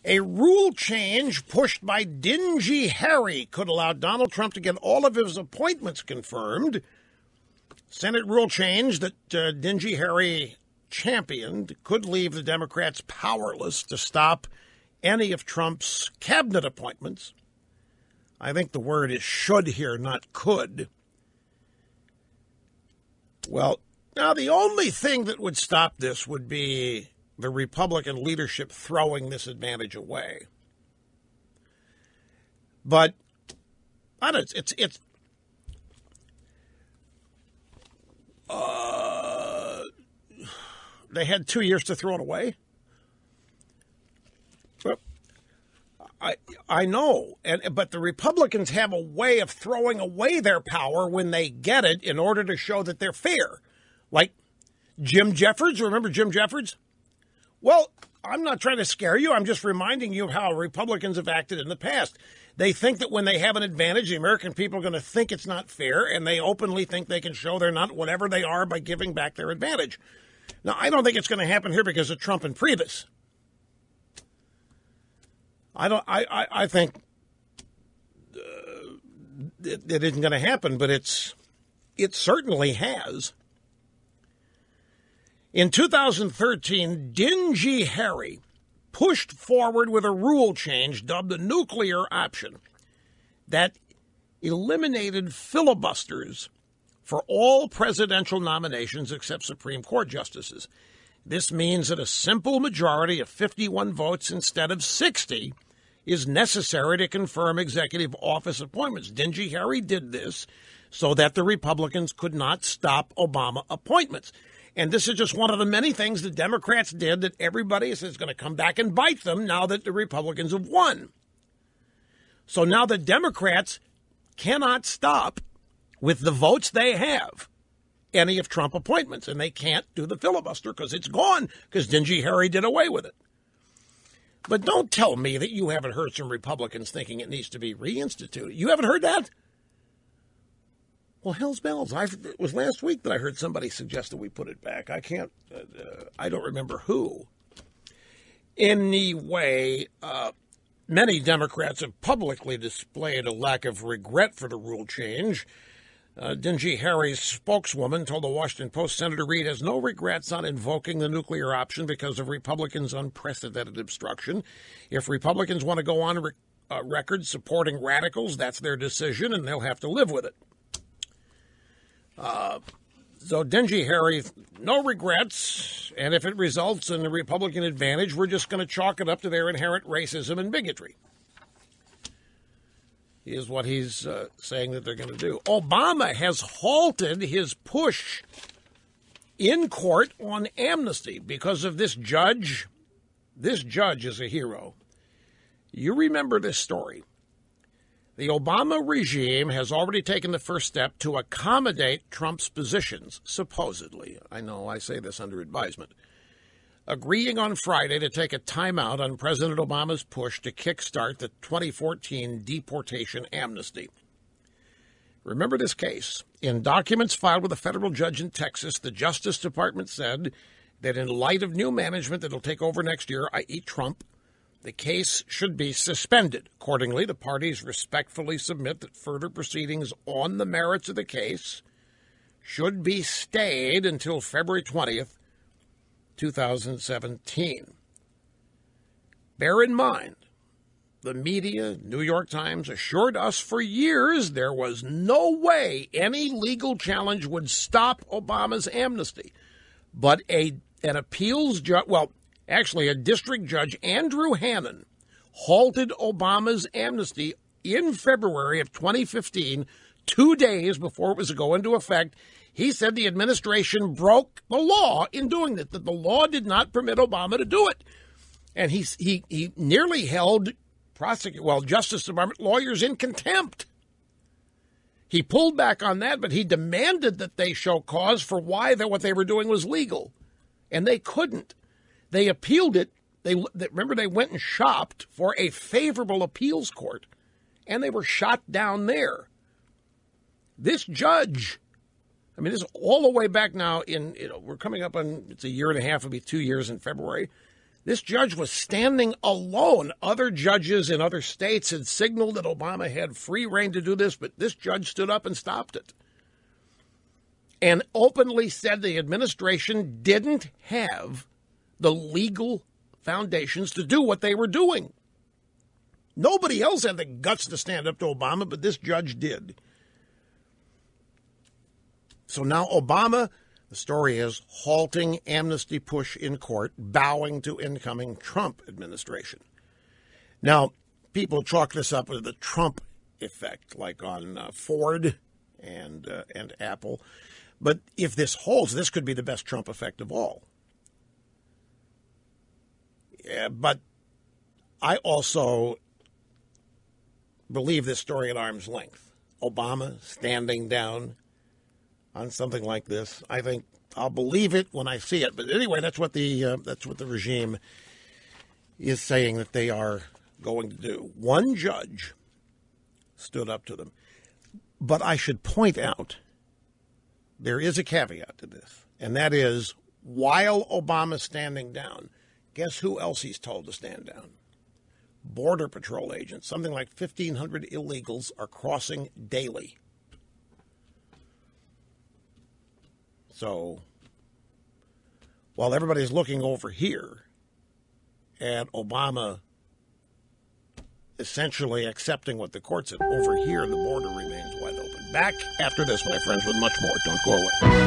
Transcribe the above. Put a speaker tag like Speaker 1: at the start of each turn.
Speaker 1: A rule change pushed by Dingy Harry could allow Donald Trump to get all of his appointments confirmed. Senate rule change that Dingy Harry championed could leave the Democrats powerless to stop any of Trump's cabinet appointments. I think the word is should here, not could. Well, now the only thing that would stop this would be the Republican leadership throwing this advantage away. But it's they had 2 years to throw it away. I know, but the Republicans have a way of throwing away their power when they get it in order to show that they're fair. Like Jim Jeffords, remember Jim Jeffords? Well, I'm not trying to scare you. I'm just reminding you of how Republicans have acted in the past. They think that when they have an advantage, the American people are going to think it's not fair, and they openly think they can show they're not whatever they are by giving back their advantage. Now, I don't think it's going to happen here because of Trump and Priebus. I think it isn't going to happen, but it certainly has. In 2013, Dingy Harry pushed forward with a rule change dubbed the nuclear option that eliminated filibusters for all presidential nominations except Supreme Court justices. This means that a simple majority of 51 votes instead of 60 is necessary to confirm executive office appointments. Dingy Harry did this so that the Republicans could not stop Obama appointments. And this is just one of the many things the Democrats did that everybody is going to come back and bite them now that the Republicans have won. So now the Democrats cannot stop, with the votes they have, any of Trump appointments. And they can't do the filibuster because it's gone, because Dingy Harry did away with it. But don't tell me that you haven't heard some Republicans thinking it needs to be reinstituted. You haven't heard that? Well, hell's bells. It was last week that I heard somebody suggest that we put it back. I don't remember who. Anyway, many Democrats have publicly displayed a lack of regret for the rule change. Dingy Harry's spokeswoman told the Washington Post Senator Reid has no regrets on invoking the nuclear option because of Republicans' unprecedented obstruction. If Republicans want to go on record supporting radicals, that's their decision, and they'll have to live with it. So Dingy Harry, no regrets, and if it results in a Republican advantage, we're just going to chalk it up to their inherent racism and bigotry, is what he's saying that they're going to do. Obama has halted his push in court on amnesty because of this judge. This judge is a hero. You remember this story. The Obama regime has already taken the first step to accommodate Trump's positions, supposedly. I know I say this under advisement. Agreeing on Friday to take a timeout on President Obama's push to kickstart the 2014 deportation amnesty. Remember this case. In documents filed with a federal judge in Texas, the Justice Department said that in light of new management that will take over next year, i.e. Trump, the case should be suspended. Accordingly, the parties respectfully submit that further proceedings on the merits of the case should be stayed until February 20th, 2017. Bear in mind, the media, New York Times, assured us for years there was no way any legal challenge would stop Obama's amnesty. But an appeals judge, actually, a district judge, Andrew Hannon, halted Obama's amnesty in February of 2015, 2 days before it was to go into effect. He said the administration broke the law in doing that the law did not permit Obama to do it. And he nearly held Justice Department lawyers in contempt. He pulled back on that, but he demanded that they show cause for why what they were doing was legal. And they couldn't. They appealed it. Remember, they went and shopped for a favorable appeals court, and they were shot down there. This judge, this is all the way back now we're coming up on, it's a year and a half, it'll be 2 years in February. This judge was standing alone. Other judges in other states had signaled that Obama had free rein to do this, but this judge stood up and stopped it and openly said the administration didn't have the legal foundations to do what they were doing. Nobody else had the guts to stand up to Obama, but this judge did. So now Obama, the story is, halting amnesty push in court, bowing to incoming Trump administration. Now, people chalk this up with the Trump effect, like on Ford and Apple. But if this holds, this could be the best Trump effect of all. Yeah, but I also believe this story at arm's length. Obama standing down on something like this. I think I'll believe it when I see it. But anyway, that's what the regime is saying that they are going to do. One judge stood up to them. But I should point out there is a caveat to this, and that is while Obama's standing down, guess who else he's told to stand down? Border Patrol agents. Something like 1,500 illegals are crossing daily. So while everybody's looking over here at Obama essentially accepting what the court said, over here the border remains wide open. Back after this, my friends, with much more. Don't go away.